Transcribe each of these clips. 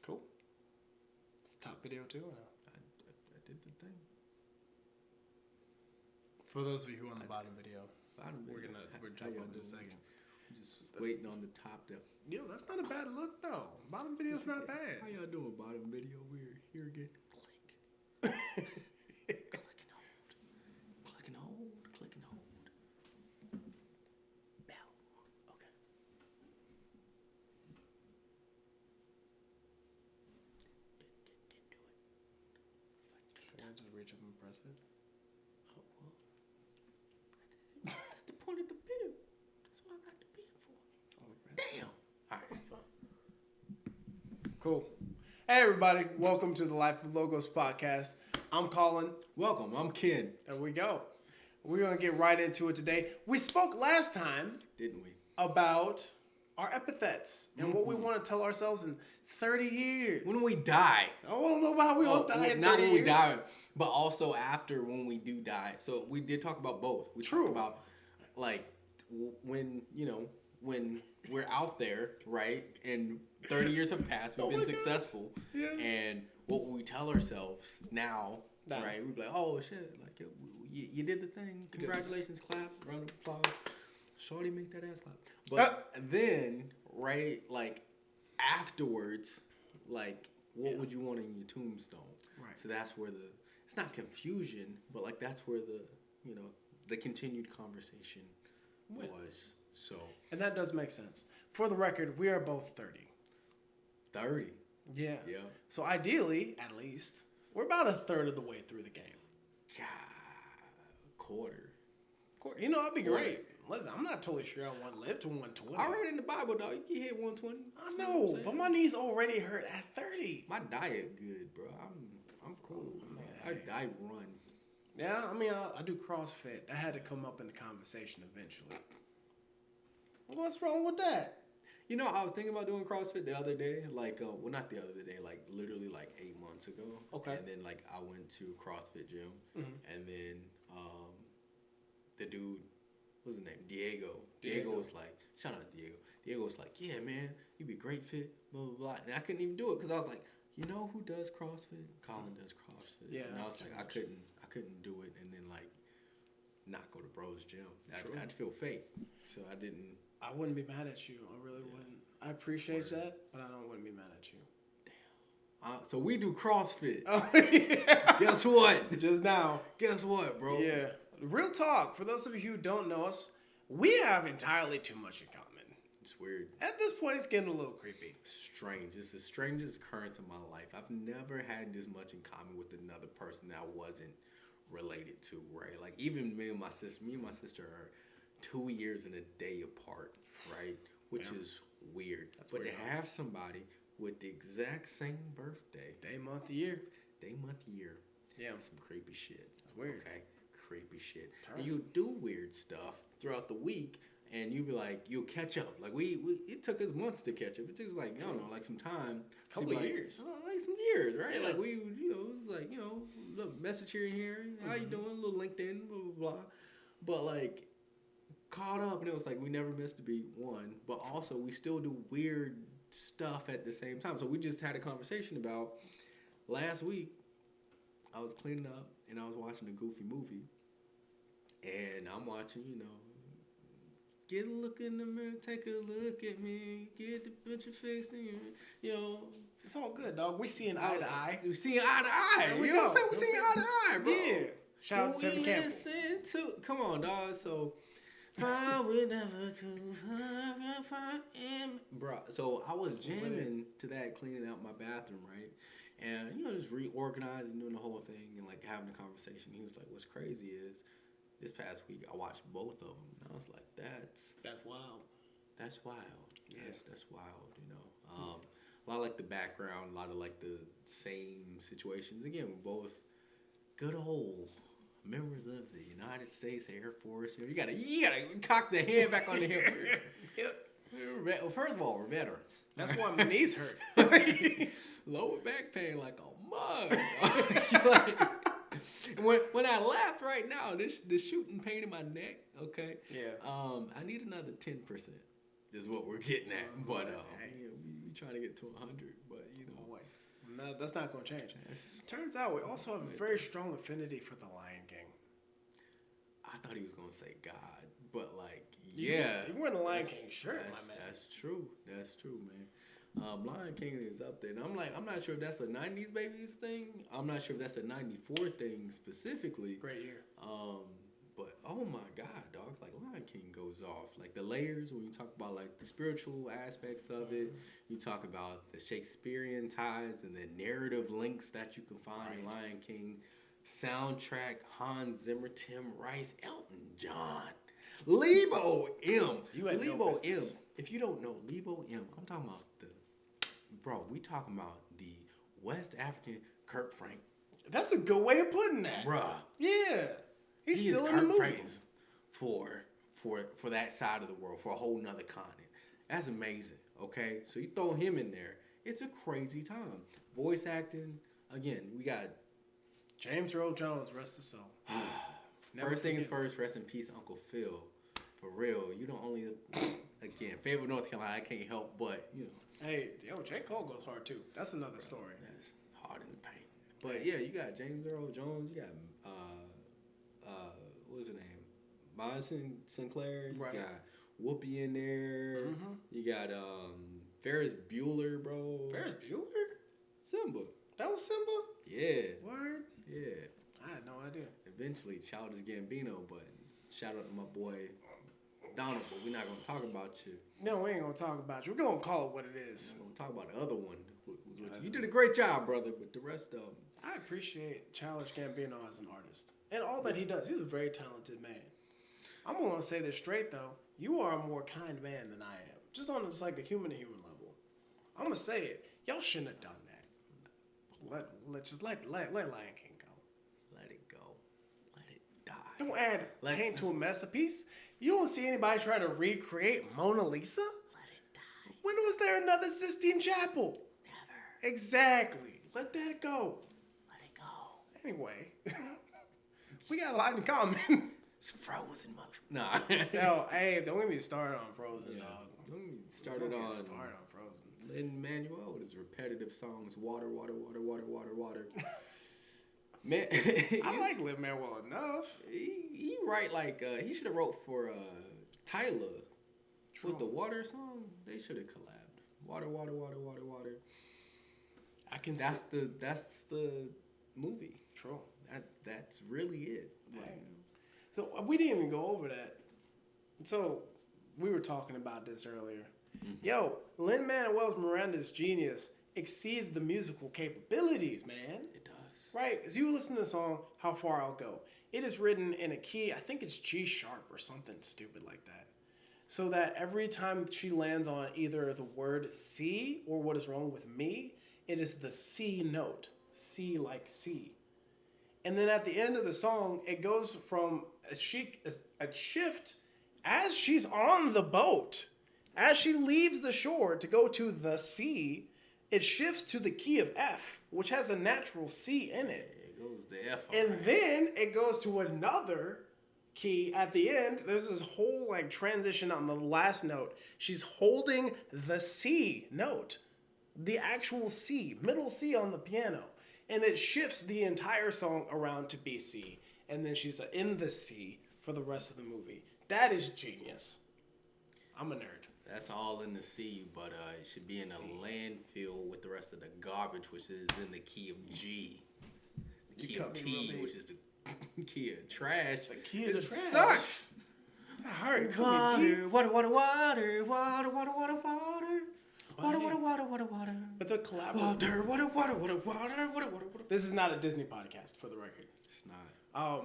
Cool. It's a top video too. I did the thing. For those of you who are on the bottom video, we're jump on in a second. Just waiting on the top to. Yo, that's not a bad look though. Bottom video's not bad. How y'all doing? Bottom video. We're here again. Click. Click and hold. Click and hold. Click and hold. Bell. Okay. Should I just reach up and press it? Oh well. That's the point of the pen. That's what I got the pen for. Damn. All right, that's fine. Cool. Hey everybody, welcome to the Life of Logos podcast. I'm Colin. Welcome. I'm Ken. There we go. We're gonna get right into it today. We spoke last time, Didn't we? about our epithets and what we want to tell ourselves in 30 years. When we die. I don't know how we won't die in 30 Not when years. we die, but also after when we do die. So we did talk about both. We talked about like when we're out there, right? And 30 years have passed. We've been successful. Yeah. And what will we tell ourselves now, right? We'd be like, oh shit, like you did the thing. Congratulations, clap, round of applause. Shorty, make that ass clap. But then, right, like afterwards, like what would you want in your tombstone? Right. So that's where it's not confusion, but like that's where the continued conversation was. So. And that does make sense. For the record, we are both 30. 30. Yeah. Yeah. So ideally, at least, we're about a third of the way through the game. God, quarter. You know, that'd be great. Listen, I'm not totally sure I want to live to 120. I read in the Bible, dog. You can hit 120. I know, but my knees already hurt at 30. My diet good, bro. I'm cool. I diet run. Yeah, I mean, I do CrossFit. That had to come up in the conversation eventually. What's wrong with that? You know, I was thinking about doing CrossFit the other day. Like, well, not the other day. Like, literally, like 8 months ago. Okay. And then, like, I went to CrossFit gym, and then the dude, what's his name? Diego was like, shout out to Diego. Diego was like, yeah, man, you'd be great fit, blah blah blah. And I couldn't even do it because I was like, you know who does CrossFit? Colin does CrossFit. Yeah. And I was like, I couldn't do it, and then like not go to Bro's gym. I'd feel fake, so I didn't. I wouldn't be mad at you. I really wouldn't. I appreciate that, but I wouldn't be mad at you. Damn. So we do CrossFit. Oh, yeah. Guess what? Just now. Guess what, bro? Yeah. Real talk. For those of you who don't know us, we have entirely too much in common. It's weird. At this point, it's getting a little creepy. Strange. It's the strangest occurrence of my life. I've never had this much in common with another person that I wasn't related to, right? Like even me and my sister are 2 years and a day apart, right? Which is weird. That's but weird, to have somebody with the exact same birthday, Day, month, year. Yeah, some creepy shit. That's weird. Okay, creepy shit. And you do weird stuff throughout the week, and you be like, you'll catch up. Like it took us months to catch up. It took us like I don't know, like some time. Couple of years. Like some years, right? Yeah. Like it was like little message here and here. How you doing? A little LinkedIn, blah blah blah. But like. Caught up, and it was like we never missed a beat, one, but also we still do weird stuff at the same time. So we just had a conversation about last week. I was cleaning up and I was watching a goofy movie, and I'm watching, get a look in the mirror, take a look at me, get the picture fixed, It's all good, dog. We see an eye to eye. We see eye to eye. There we You know go. what I'm saying? We see eye to eye, bro. Yeah. Shout out to Tevin Campbell. Come on, dog. So. Bro, so I was jamming to that, cleaning out my bathroom, right? And just reorganizing, doing the whole thing, and like having a conversation. He was like, "What's crazy is this past week I watched both of them, and I was like, that's wild. That's wild. Yes, that's wild. A lot of like the background, a lot of like the same situations. Again, we're both good old members of the United States Air Force. You gotta cock the hand back on the hip. Yep. Well, first of all, we're veterans. That's why my knees hurt. Lower back pain like a mug. When I laughed right now, the shooting pain in my neck. Okay. Yeah. I need another 10%. Is what we're getting at. But we trying to get to 100, but Always. No, that's not going to change. That's, Turns out we also have a very strong affinity for the Lion King. I thought he was gonna say God, but like, You wearing the Lion King shirt, my man. That's true. That's true, man. Lion King is up there, and I'm not sure if that's a '90s babies thing. I'm not sure if that's a '94 thing specifically. Great year. But oh my God, dog! Like Lion King goes off. Like the layers when you talk about like the spiritual aspects of it. You talk about the Shakespearean ties and the narrative links that you can find in Lion King. Soundtrack: Hans Zimmer, Tim Rice, Elton John, Lebo M. Lebo M. If you don't know Lebo M, I'm talking about we talking about the West African Kurt Frank. That's a good way of putting that, Bruh. Yeah, he's still in the Kurt movie. Franklin for that side of the world, for a whole nother continent. That's amazing. Okay, so you throw him in there, it's a crazy time. Voice acting again. We got James Earl Jones, rest his soul. First thing is first, rest in peace, Uncle Phil. For real, you don't only again favorite North Carolina. I can't help but Hey, J. Cole goes hard too. That's another story. That's hard in the paint. But yeah, you got James Earl Jones. You got what's his name? Madison Sinclair. You got Whoopi in there. Mm-hmm. You got Ferris Bueller, bro. Ferris Bueller? Simba. That was Simba? Yeah. Word? Yeah. I had no idea. Eventually, Childish Gambino, but shout out to my boy Donald, but we're not going to talk about you. No, we ain't going to talk about you. We're going to call it what it is. We're going to talk about the other one. You did a great job, brother, but the rest of them. I appreciate Childish Gambino as an artist. And all that he does. He's a very talented man. I'm going to say this straight, though. You are a more kind man than I am. Just on like a human-to-human level. I'm going to say it. Y'all shouldn't have done that. Let Lion King go. Let it go. Let it die. Don't add paint to a masterpiece. You don't see anybody trying to recreate Mona Lisa? Let it die. When was there another Sistine Chapel? Never. Exactly. Let that go. Let it go. Anyway, we got a lot in common. It's Frozen motion. Nah. Yo, hey, don't get me started on Frozen, dog. Don't get me started on Frozen. Lin-Manuel with his repetitive songs, water, water, water, water, water, water. Man, I like Lin-Manuel enough. He write like he should have wrote for Tyler. True. With the water song. They should have collabed. Water, water, water, water, water. That's the movie. True. That's really it. Like, so we didn't even go over that. So we were talking about this earlier. Mm-hmm. Yo, Lin-Manuel Miranda's genius exceeds the musical capabilities, man. It does. Right? As you listen to the song, How Far I'll Go, it is written in a key, I think it's G sharp or something stupid like that. So that every time she lands on either the word C or what is wrong with me, it is the C note. C like C. And then at the end of the song, it goes from a shift as she's on the boat. As she leaves the shore to go to the C, it shifts to the key of F, which has a natural C in it. It goes to F. And then it goes to another key at the end. There's this whole like transition on the last note. She's holding the C note, the actual C, middle C on the piano. And it shifts the entire song around to be C. And then she's in the C for the rest of the movie. That is genius. I'm a nerd. That's all in the C, but it should be in a landfill with the rest of the garbage, which is in the key of G. The key of T, which is the key of trash. The key of the trash sucks. Hurry, water, water, water, water, water, water, water, water. Water, water, water, water, water. But the collaboration. Water, water, water, water, water, water, water. This is not a Disney podcast, for the record. It's not.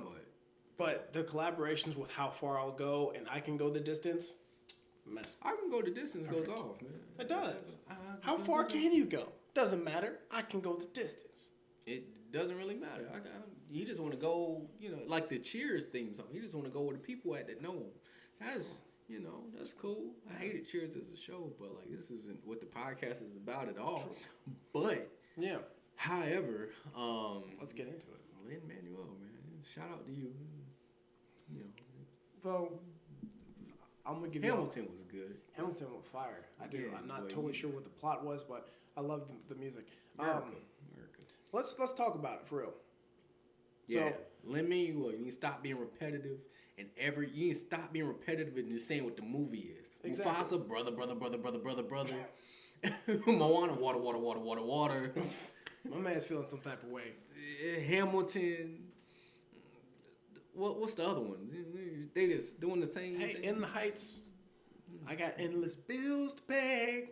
But the collaborations with How Far I'll Go and I Can Go the Distance. Mess. I Can Go the Distance goes off, man. It does. How far can you go? Doesn't matter. I can go the distance. It doesn't really matter. You just want to go, like the Cheers theme song. You just want to go where the people at that know them. That's cool. I hated Cheers as a show, but like this isn't what the podcast is about at all. True. But yeah. However, let's get into it. Lin-Manuel, man, shout out to you. So I'm gonna give Hamilton was good. Hamilton was fire. I do. Yeah, I'm not boy, totally sure what the plot was, but I love the music. America. Let's talk about it for real. Yeah. So, Let me. You need to stop being repetitive, and you need to stop being repetitive and just saying what the movie is. Exactly. Mufasa, brother. Moana, water. my man's feeling some type of way. Hamilton. What's the other ones? They just doing the same Hey, thing. In the Heights, I got endless bills to pay.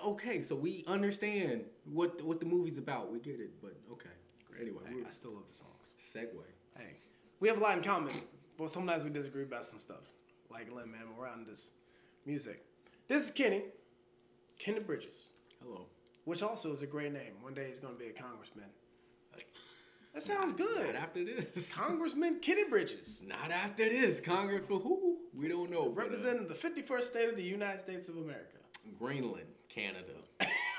Okay, so we understand what the movie's about. We get it, but okay. Anyway, Hey, I still love the songs. Segue. Hey, we have a lot in common, but sometimes we disagree about some stuff. Like Lin-Manuel Miranda's music. This is Kenny Bridges, Hello. which also is a great name. One day he's going to be a congressman. That sounds good. Not after this. Congressman Kenny Bridges. Not after this. Congress for who? We don't know. Representing the 51st state of the United States of America. Greenland, Canada,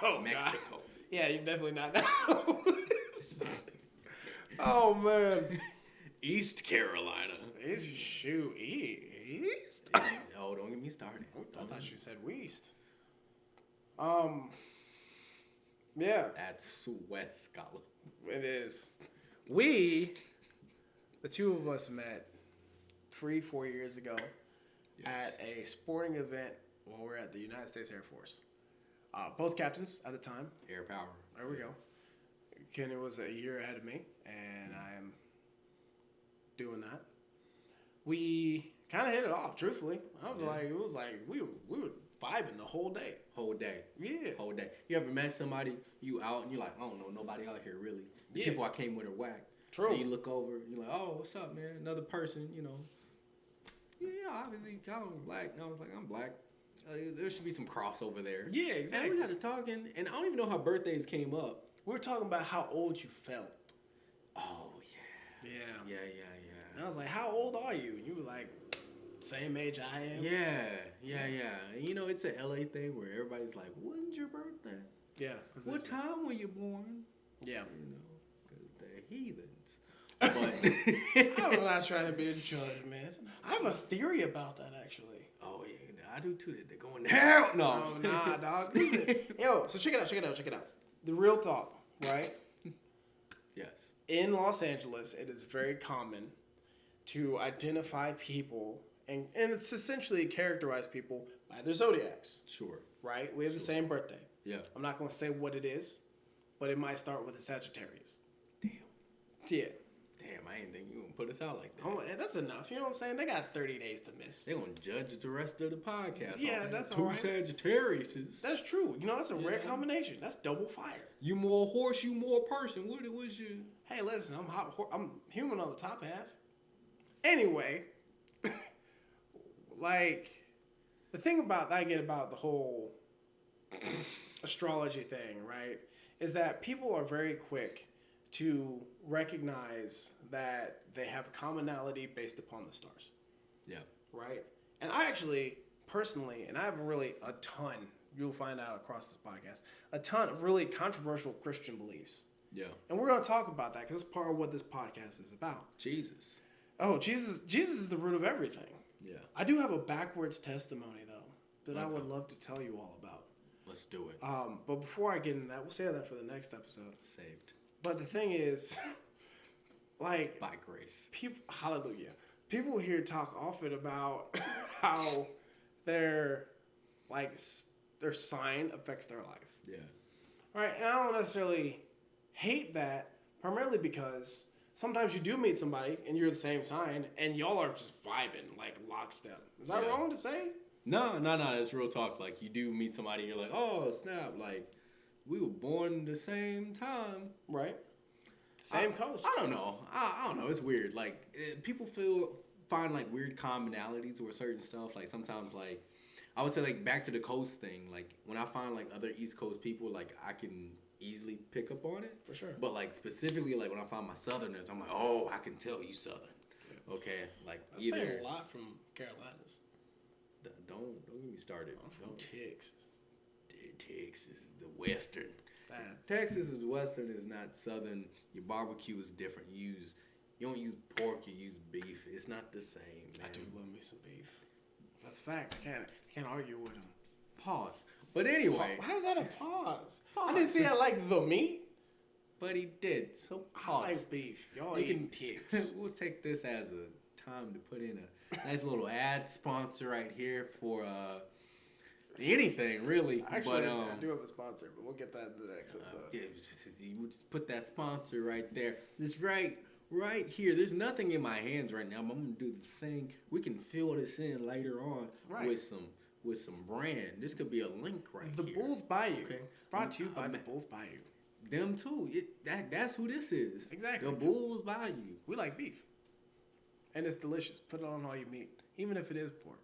Oh, Mexico. God. Yeah, you definitely not know. Oh, man. East Carolina. East. Oh, don't get me started. I thought you said West. Yeah, That's West Scotland. it is. We, the two of us met 3-4 years ago at a sporting event while we were at the United States Air Force. Both captains at the time. Air power. There we go. Kenny was a year ahead of me, and I am doing that. We kind of hit it off, truthfully. It was like we were vibing the whole day. Whole day. Yeah. Whole day. You ever met somebody, you out, and you're like, I don't know nobody out here really. The Yeah. people I came with are whack. True. And you look over, you're like, oh, what's up, man? Another person, Yeah, obviously, I'm black. And I was like, I'm black. There should be some crossover there. Yeah, exactly. And we got to talking, and I don't even know how birthdays came up. We were talking about how old you felt. Oh, Yeah. yeah. And I was like, how old are you? And you were like, same age I am. Yeah. And it's an LA thing where everybody's like, when's your birthday? Yeah. What time were you born? Yeah. Because they're heathens. But I'm not trying to be a judge, man. I have a theory about that, actually. Oh, yeah, I do too. They're going to hell. No. Oh, nah, dog. Listen. Yo, so check it out. The real talk, right? Yes. In Los Angeles, it is very common to identify people, and it's essentially characterize people by their zodiacs, Sure. right? We have the same birthday. Yeah. I'm not going to say what it is, but it might start with a Sagittarius. Damn, Yeah. I ain't think you going to put us out like that. Oh, that's enough. You know what I'm saying? They got 30 days to miss. They're going to judge the rest of the podcast. Yeah, that's two all right. Sagittariuses. That's true. That's a rare Yeah. combination. That's double fire. You more horse, you more person. What was you? Hey, listen, I'm human on the top half. Anyway, like, the thing about I get about the whole astrology thing, right, is that people are very quick to recognize that they have commonality based upon the stars. Yeah. Right? And I actually, personally, and I have a ton, you'll find out across this podcast, a ton of really controversial Christian beliefs. Yeah. And we're going to talk about that because it's part of what this podcast is about. Jesus. Oh, Jesus is the root of everything. Yeah. I do have a backwards testimony, though, that I would Okay. love to tell you all about. Let's do it. But before I get into that, we'll save that for the next episode. Saved. But the thing is, like, By grace. people, hallelujah. People here talk often about how their sign affects their life. Yeah. Right? And I don't necessarily hate that, primarily because sometimes you do meet somebody and you're the same sign and y'all are just vibing like lockstep. Is that Yeah. wrong to say? No, it's real talk. Like, you do meet somebody and you're like, oh, snap. Like, we were born the same time. Right? Same coast. I don't know. I don't know. It's weird. Like, people find like weird commonalities with certain stuff. Like, sometimes, like, I would say, like, back to the coast thing. Like, when I find like other East Coast people, like, I can easily pick up on it. For sure. But like specifically, like when I find my Southerners, I'm like, oh, I can tell you Southern. Yeah. Okay, like I say a lot from Carolinas. Don't get me started. I'm from Texas. Texas is the Western. Texas is Western, is not Southern. Your barbecue is different. You don't use pork, you use beef. It's not the same, man. I do love me some beef. That's fact. I can't argue with him. Pause. But anyway, How's that a pause? Pause. I didn't say I like the meat. but he did. So I pause. like beef. Y'all You eating can- pigs. We'll take this as a time to put in a nice little ad sponsor right here for anything really. Actually, but I do have a sponsor, but we'll get that in the next episode. yeah, we'll just put that sponsor right there. This right here. There's nothing in my hands right now. But I'm gonna do the thing. We can fill this in later on Right. with some brand. This could be a link right The here. Bulls Bayou. Okay. Brought to you by the Bulls Bayou. Them too. That's who this is. Exactly. The Bulls Bayou. We like beef. And it's delicious. Put it on all your meat, even if it is pork.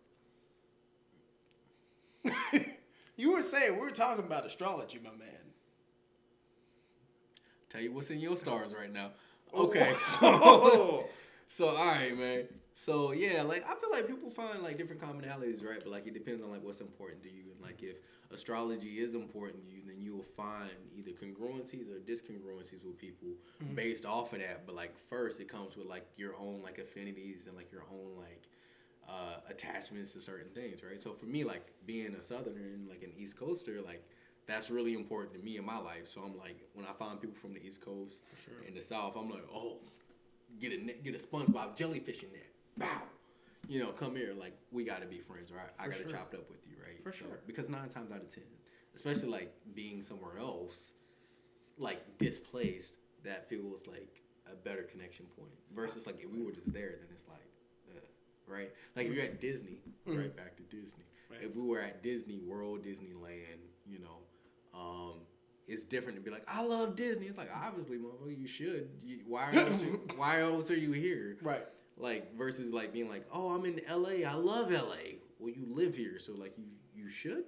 You were saying, we were talking about astrology, my man. Tell you what's in your stars right now. Oh. Okay, Oh. so all right, man. So yeah, like I feel like people find like different commonalities, right? But like it depends on like what's important to you, and like if astrology is important to you, then you will find either congruencies or discongruencies with people based off of that. But like first, it comes with like your own like affinities and like your own like attachments to certain things, right? So for me, like being a Southerner and like an East Coaster, like that's really important to me in my life. So I'm like, when I find people from the East Coast and the South, I'm like, oh, get a SpongeBob jellyfish in there. Bow. You know, come here. Like, we got to be friends, right? I got to chop it up with you, right? For sure. Because 9 times out of 10, especially like being somewhere else, like displaced, that feels like a better connection point. Versus like if we were just there, then it's like, right? Like if you're at Disney, right back to Disney. Right. If we were at Disney World, Disneyland, you know, it's different to be like, I love Disney. It's like, obviously, motherfucker, you should. Why else are you here? Right. Like versus like being like, oh, I'm in LA. I love LA. Well, you live here, so like you should,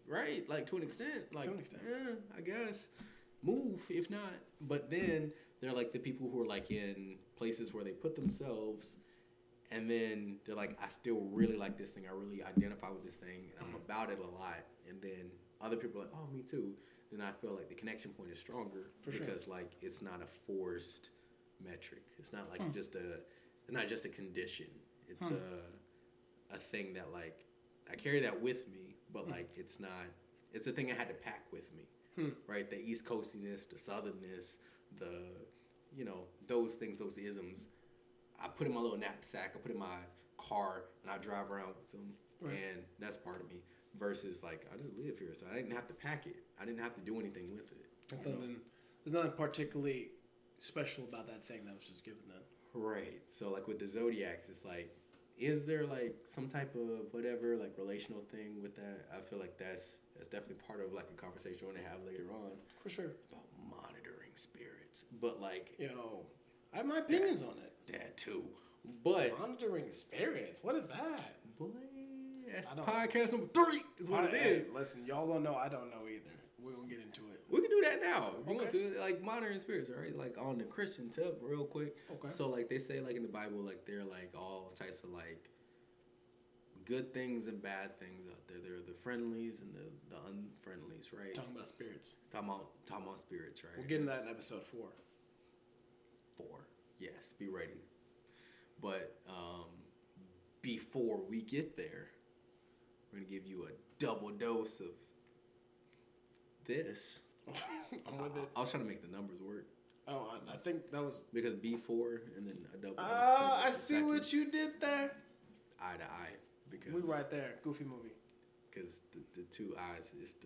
right? Like to an extent. Like, To an extent. I guess move if not. But then they're like the people who are like in places where they put themselves. And then they're like, I still really like this thing. I really identify with this thing. And I'm about it a lot. And then other people are like, oh, me too. Then I feel like the connection point is stronger. Because, like, it's not a forced metric. It's not, like, it's not just a condition. It's a thing that, like, I carry that with me. But, like, it's not, it's a thing I had to pack with me. Right? The East Coastiness, the Southernness, the, you know, those things, those isms. I put in my little knapsack, I put in my car, and I drive around with them. Right. And that's part of me. Versus, like, I just live here, so I didn't have to pack it. I didn't have to do anything with it. There's nothing particularly special about that thing that was just given then. Right. So, like, with the Zodiacs, it's like, is there, like, some type of whatever, like, relational thing with that? I feel like that's definitely part of, like, a conversation we're going to have later on. For sure. About monitoring spirits. But, like... Yo, I have my opinions on it. That too. But monitoring spirits, what is that? Boy, that's podcast number 3 is what it is. Listen, y'all don't know, I don't know either. We're gonna get into it. We can do that now. If you want to, like monitoring spirits, right? Like on the Christian tip, real quick. Okay. So like they say like in the Bible, like they're like all types of like good things and bad things out there. There are the friendlies and the unfriendlies, right? Talking about spirits. Talking about spirits, right? We'll get into that in episode 4. 4. Yes, be ready. But before we get there, we're going to give you a double dose of this. I'm with it. I was trying to make the numbers work. Oh, I think that was... Because B4 and then a double dose. I see what you did there. Eye to eye. Because We right there. Goofy movie. Because the 2 eyes is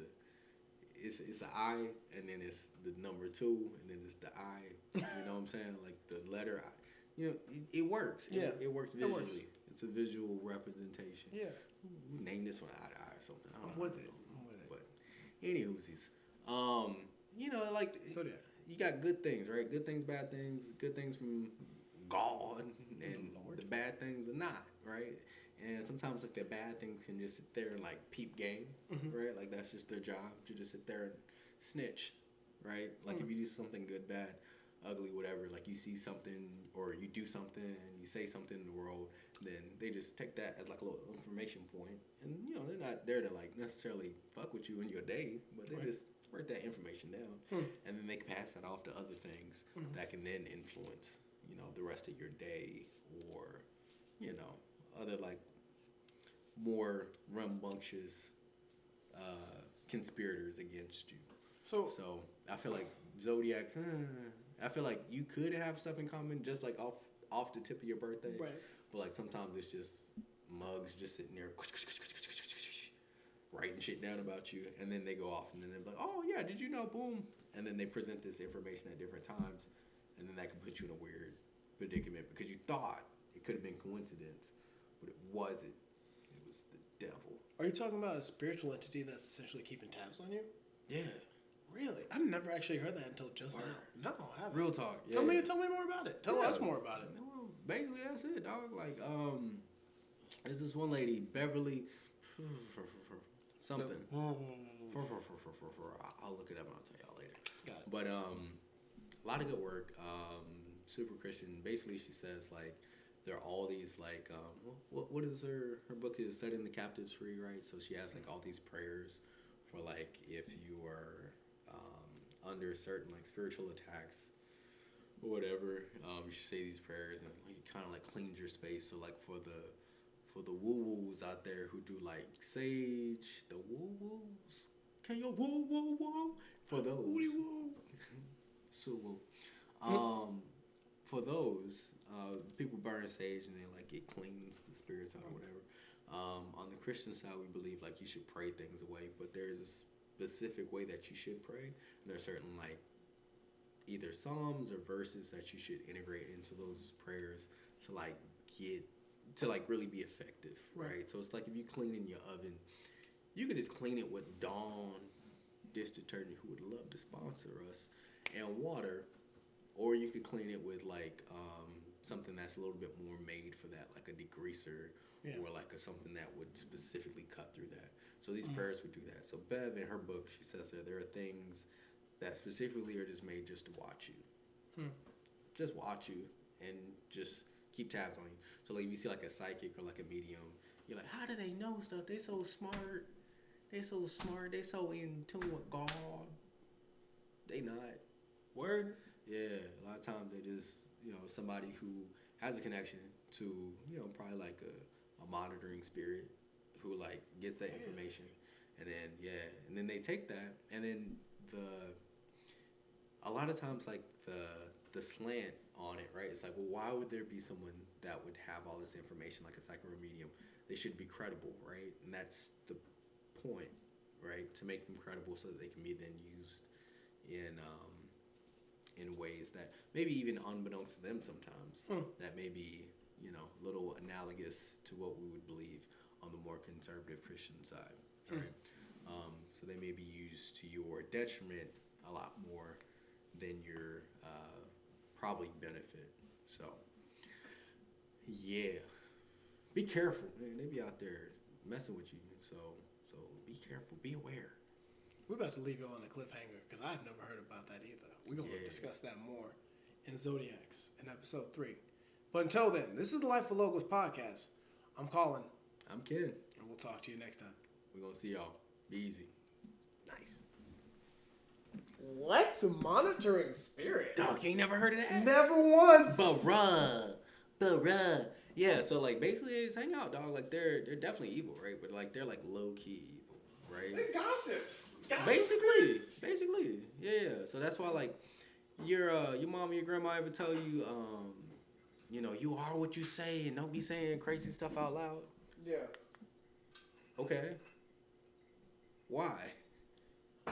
it's an I, and then it's the number 2, and then it's the I. You know what I'm saying? Like the letter I. You know, it works. Yeah. It works visually. It works. It's a visual representation. Yeah. We name this one eye to eye or something. I'm with it. But anywhoosies. You know, like So yeah. You got good things, right? Good things, bad things. Good things from God, and the bad things are not, right? And sometimes like the bad things can just sit there and like peep game, right? Like that's just their job to just sit there and snitch, right? Like if you do something good, bad, ugly, whatever, like you see something or you do something and you say something in the world, then they just take that as like a little information point. And you know, they're not there to like necessarily fuck with you in your day, but they just write that information down. And then they can pass that off to other things that can then influence, you know, the rest of your day or, you know, other like more rambunctious conspirators against you. So So I feel like zodiacs. I feel like you could have stuff in common, just like off the tip of your birthday. right. But like sometimes it's just mugs just sitting there writing shit down about you, and then they go off, and then they're like, "Oh yeah, did you know?" Boom, and then they present this information at different times, and then that can put you in a weird predicament because you thought it could have been coincidence, but it wasn't. It was the devil. Are you talking about a spiritual entity that's essentially keeping tabs on you? Yeah, Really? I've never actually heard that until just now. No, I haven't. real talk. Yeah. Tell me more about it. Tell us more about it. Well, basically that's it, dog. Like, there's this one lady, Beverly, something. I'll look it up and I'll tell y'all later. Got it. But a lot of good work. Super Christian. Basically, she says like there are all these like what is her book is Setting the Captives Free, right? So she has like all these prayers for like if you are under certain like spiritual attacks or whatever, you should say these prayers and like, it kind of like cleans your space. So like for the woo woos out there who do like sage, the woo woos, can you woo woo woo? For those, so woo. For those, people burn sage and then like it cleans the spirits out or whatever. On the Christian side, we believe like you should pray things away, but there's a specific way that you should pray. And there are certain like either psalms or verses that you should integrate into those prayers to like get to like really be effective, right? So it's like if you clean in your oven, you could just clean it with Dawn dish detergent, who would love to sponsor us, and water, or you could clean it with like something that's a little bit more made for that, like a degreaser or like something that would specifically cut through that. So these prayers would do that. So Bev, in her book, she says there are things that specifically are just made just to watch you. Just watch you and just keep tabs on you. So like if you see like a psychic or like a medium, you're like, how do they know stuff? They so smart. They so smart. They so in tune with God. They not. Word? Yeah, a lot of times they just, somebody who has a connection to, probably like a monitoring spirit who like gets that information. And then they take that, and then a lot of times like the slant on it, right? It's like, well, why would there be someone that would have all this information like a psychic or medium? They should be credible, right? And that's the point, right? To make them credible so that they can be then used in ways that maybe even unbeknownst to them sometimes, that may be, a little analogous to what we would believe on the more conservative Christian side, right? So they may be used to your detriment a lot more than your probably benefit. So, yeah. Be careful, man. They be out there messing with you. So be careful. Be aware. We're about to leave you on a cliffhanger because I've never heard about that either. We're going to discuss that more in Zodiacs in episode 3. But until then, this is the Life of Locals podcast. I'm Colin. I'm Ken. And we'll talk to you next time. We're going to see y'all. Be easy. Nice. What's monitoring spirits? Dog, you ain't never heard of that? Never once. Bruh. Yeah, so like basically just hang out, dog. Like they're definitely evil, right? But like they're like low key evil, right? They're gossips. Basically. Yeah. So that's why like your mom or your grandma ever tell you, you are what you say and don't be saying crazy stuff out loud. Yeah. Okay. Why?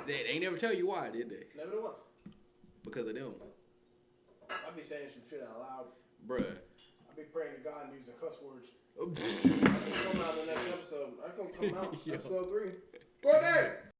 They never tell you why, did they? Never once. Because of them. I be saying some shit out loud. Bruh. I be praying to God and using cuss words. That's gonna come out in the next episode. That's gonna come out. Episode 3. Go there.